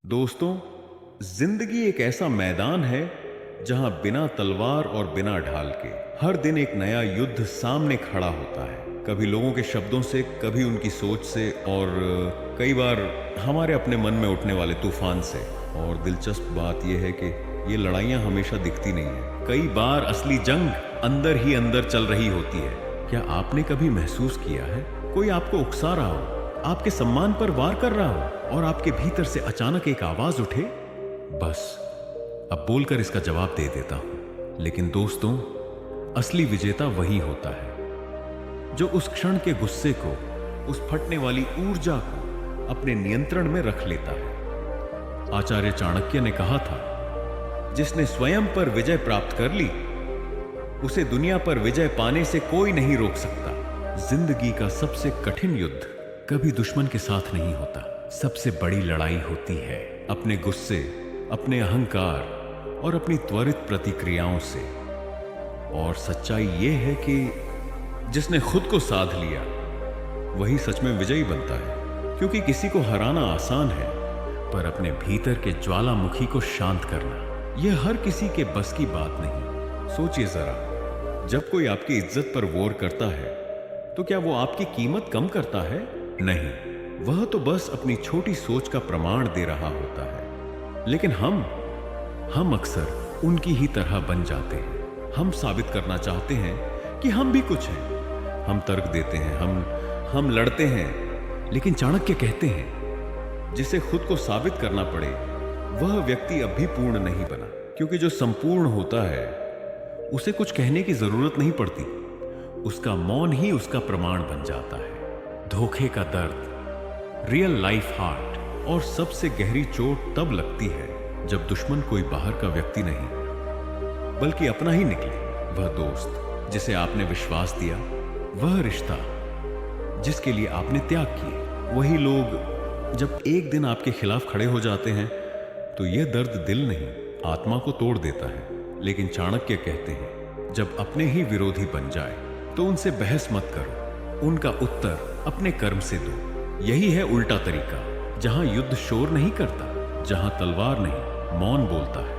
दोस्तों, जिंदगी एक ऐसा मैदान है जहां बिना तलवार और बिना ढाल के हर दिन एक नया युद्ध सामने खड़ा होता है। कभी लोगों के शब्दों से, कभी उनकी सोच से और कई बार हमारे अपने मन में उठने वाले तूफान से। और दिलचस्प बात यह है कि ये लड़ाइयां हमेशा दिखती नहीं है। कई बार असली जंग अंदर ही अंदर चल रही होती है। क्या आपने कभी महसूस किया है कोई आपको उकसा रहा हो, आपके सम्मान पर वार कर रहा हो और आपके भीतर से अचानक एक आवाज उठे? बस अब बोलकर इसका जवाब दे देता हूं। लेकिन दोस्तों, असली विजेता वही होता है जो उस क्षण के गुस्से को, उस फटने वाली ऊर्जा को अपने नियंत्रण में रख लेता है। आचार्य चाणक्य ने कहा था, जिसने स्वयं पर विजय प्राप्त कर ली उसे दुनिया पर विजय पाने से कोई नहीं रोक सकता। जिंदगी का सबसे कठिन युद्ध कभी दुश्मन के साथ नहीं होता। सबसे बड़ी लड़ाई होती है अपने गुस्से, अपने अहंकार और अपनी त्वरित प्रतिक्रियाओं से। और सच्चाई यह है कि जिसने खुद को साध लिया वही सच में विजयी बनता है। क्योंकि किसी को हराना आसान है, पर अपने भीतर के ज्वालामुखी को शांत करना यह हर किसी के बस की बात नहीं। सोचिए जरा, जब कोई आपकी इज्जत पर वॉर करता है तो क्या वो आपकी कीमत कम करता है? नहीं, वह तो बस अपनी छोटी सोच का प्रमाण दे रहा होता है। लेकिन हम अक्सर उनकी ही तरह बन जाते हैं। हम साबित करना चाहते हैं कि हम भी कुछ हैं। हम तर्क देते हैं, हम लड़ते हैं। लेकिन चाणक्य कहते हैं, जिसे खुद को साबित करना पड़े वह व्यक्ति अब भी पूर्ण नहीं बना। क्योंकि जो संपूर्ण होता है उसे कुछ कहने की जरूरत नहीं पड़ती। उसका मौन ही उसका प्रमाण बन जाता है। धोखे का दर्द, रियल लाइफ हार्ट और सबसे गहरी चोट तब लगती है जब दुश्मन कोई बाहर का व्यक्ति नहीं बल्कि अपना ही निकले। वह दोस्त जिसे आपने विश्वास दिया, वह रिश्ता जिसके लिए आपने त्याग किए, वही लोग जब एक दिन आपके खिलाफ खड़े हो जाते हैं तो यह दर्द दिल नहीं, आत्मा को तोड़ देता है। लेकिन चाणक्य कहते हैं, जब अपने ही विरोधी बन जाए तो उनसे बहस मत करो, उनका उत्तर अपने कर्म से दो। यही है उल्टा तरीका, जहां युद्ध शोर नहीं करता, जहां तलवार नहीं मौन बोलता है,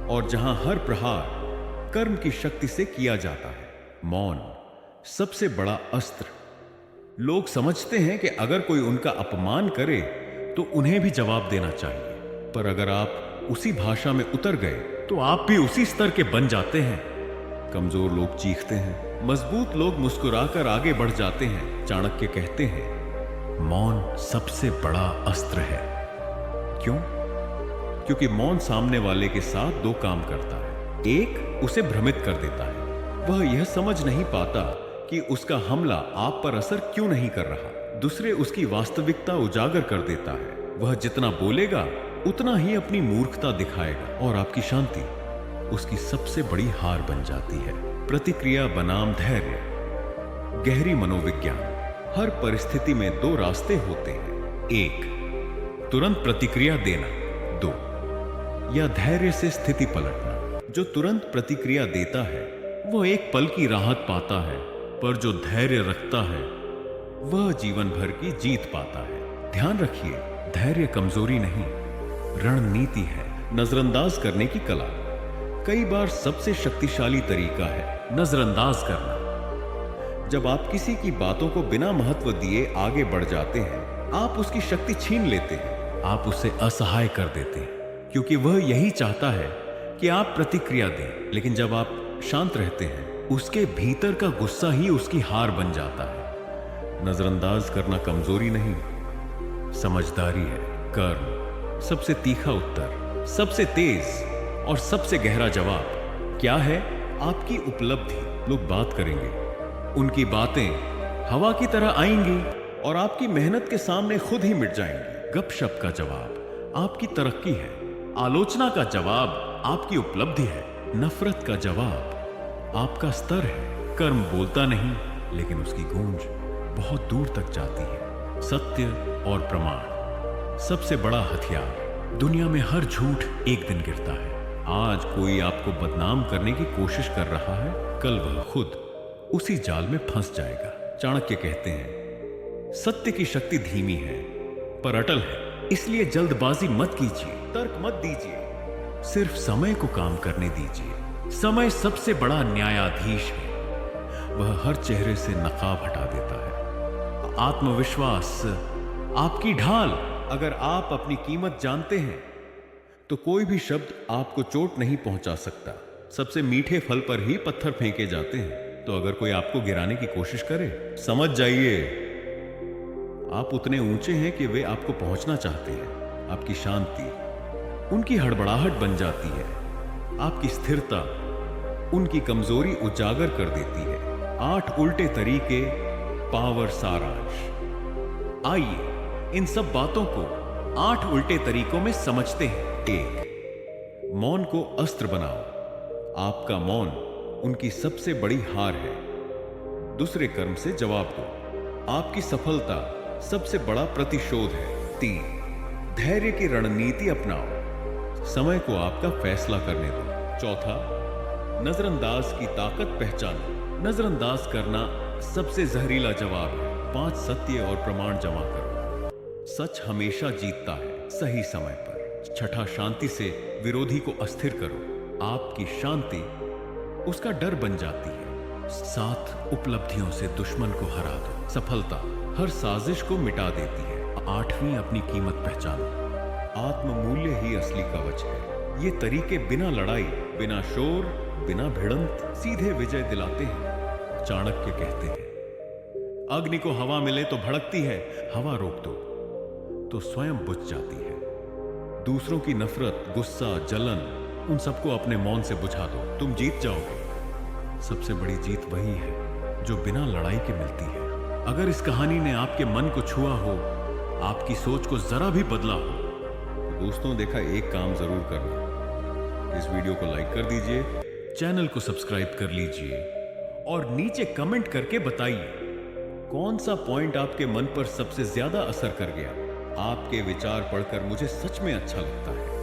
और जहां हर प्रहार कर्म की शक्ति से किया जाता है। मौन सबसे बड़ा अस्त्र। लोग समझते हैं कि अगर कोई उनका अपमान करे तो उन्हें भी जवाब देना चाहिए, पर अगर आप उसी भाषा में उतर गए तो आप भी उसी स्तर के बन जाते हैं। कमजोर लोग चीखते हैं, मजबूत लोग मुस्कुराकर आगे बढ़ जाते हैं। चाणक्य कहते हैं, मौन सबसे बड़ा अस्त्र है। क्यों? क्योंकि मौन सामने वाले के साथ दो काम करता है। एक, उसे भ्रमित कर देता है। वह यह समझ नहीं पाता कि उसका हमला आप पर असर क्यों नहीं कर रहा। दूसरे, उसकी वास्तविकता उजागर कर देता है। वह जितना बोलेगा उतना ही अपनी मूर्खता दिखाएगा और आपकी शांति उसकी सबसे बड़ी हार बन जाती है। प्रतिक्रिया बनाम धैर्य। गहरी मनोविज्ञान। हर परिस्थिति में दो रास्ते होते हैं। एक, तुरंत प्रतिक्रिया देना। दो, या धैर्य से स्थिति पलटना। जो तुरंत प्रतिक्रिया देता है वह एक पल की राहत पाता है, पर जो धैर्य रखता है वह जीवन भर की जीत पाता है। ध्यान रखिए, धैर्य कमजोरी नहीं, रणनीति है। नजरअंदाज करने की कला। कई बार सबसे शक्तिशाली तरीका है नजरअंदाज करना। जब आप किसी की बातों को बिना महत्व दिए आगे बढ़ जाते हैं, आप उसकी शक्ति छीन लेते हैं, आप उसे असहाय कर देते हैं, क्योंकि वह यही चाहता है कि आप प्रतिक्रिया दें। लेकिन जब आप शांत रहते हैं, उसके भीतर का गुस्सा ही उसकी हार बन जाता है। नजरअंदाज करना कमजोरी नहीं, समझदारी है। कर्म। सबसे तीखा उत्तर, सबसे तेज और सबसे गहरा जवाब क्या है? आपकी उपलब्धि। लोग बात करेंगे, उनकी बातें हवा की तरह आएंगी और आपकी मेहनत के सामने खुद ही मिट जाएंगी। गपशप का जवाब आपकी तरक्की है। आलोचना का जवाब आपकी उपलब्धि है। नफरत का जवाब आपका स्तर है। कर्म बोलता नहीं, लेकिन उसकी गूंज बहुत दूर तक जाती है। सत्य और प्रमाण। सबसे बड़ा हथियार। दुनिया में हर झूठ एक दिन गिरता है। आज कोई आपको बदनाम करने की कोशिश कर रहा है, कल वह खुद उसी जाल में फंस जाएगा। चाणक्य कहते हैं, सत्य की शक्ति धीमी है पर अटल है। इसलिए जल्दबाजी मत कीजिए, तर्क मत दीजिए, सिर्फ समय को काम करने दीजिए। समय सबसे बड़ा न्यायाधीश है, वह हर चेहरे से नकाब हटा देता है। आत्मविश्वास आपकी ढाल। अगर आप अपनी कीमत जानते हैं तो कोई भी शब्द आपको चोट नहीं पहुंचा सकता। सबसे मीठे फल पर ही पत्थर फेंके जाते हैं। तो अगर कोई आपको गिराने की कोशिश करे, समझ जाइए आप उतने ऊंचे हैं कि वे आपको पहुंचना चाहते हैं। आपकी शांति उनकी हड़बड़ाहट बन जाती है। आपकी स्थिरता उनकी कमजोरी उजागर कर देती है। 8 उल्टे तरीके, पावर सारांश। आइए इन सब बातों को 8 उल्टे तरीकों में समझते हैं। 1, मौन को अस्त्र बनाओ। आपका मौन उनकी सबसे बड़ी हार है। दूसरे कर्म से जवाब दो। आपकी सफलता सबसे बड़ा प्रतिशोध है। 3, धैर्य की रणनीति अपनाओ। समय को आपका फैसला करने दो। 4, नजरअंदाज की ताकत पहचानो। नजरअंदाज करना सबसे जहरीला जवाब है। 5, सत्य और प्रमाण जमा करो। सच हमेशा जीतता है, सही समय पर। 6, शांति से विरोधी को अस्थिर करो। आपकी शांति उसका डर बन जाती है। 7, उपलब्धियों से दुश्मन को हरा दो। सफलता हर साजिश को मिटा देती है। 8वीं, अपनी कीमत पहचानो। आत्ममूल्य ही असली कवच है। ये तरीके बिना लड़ाई, बिना शोर, बिना भिड़ंत सीधे विजय दिलाते हैं। चाणक्य कहते हैं, अग्नि को हवा मिले तो भड़कती है, हवा रोक दो तो स्वयं बुझ जाती है। दूसरों की नफरत, गुस्सा, जलन, उन सबको अपने मौन से बुझा दो, तुम जीत जाओगे। सबसे बड़ी जीत वही है जो बिना लड़ाई के मिलती है। अगर इस कहानी ने आपके मन को छुआ हो, आपकी सोच को जरा भी बदला हो, तो दोस्तों देखा एक काम जरूर करना। इस वीडियो को लाइक कर दीजिए, चैनल को सब्सक्राइब कर लीजिए और नीचे कमेंट करके बताइए कौन सा पॉइंट आपके मन पर सबसे ज्यादा असर कर गया। आपके विचार पढ़कर मुझे सच में अच्छा लगता है।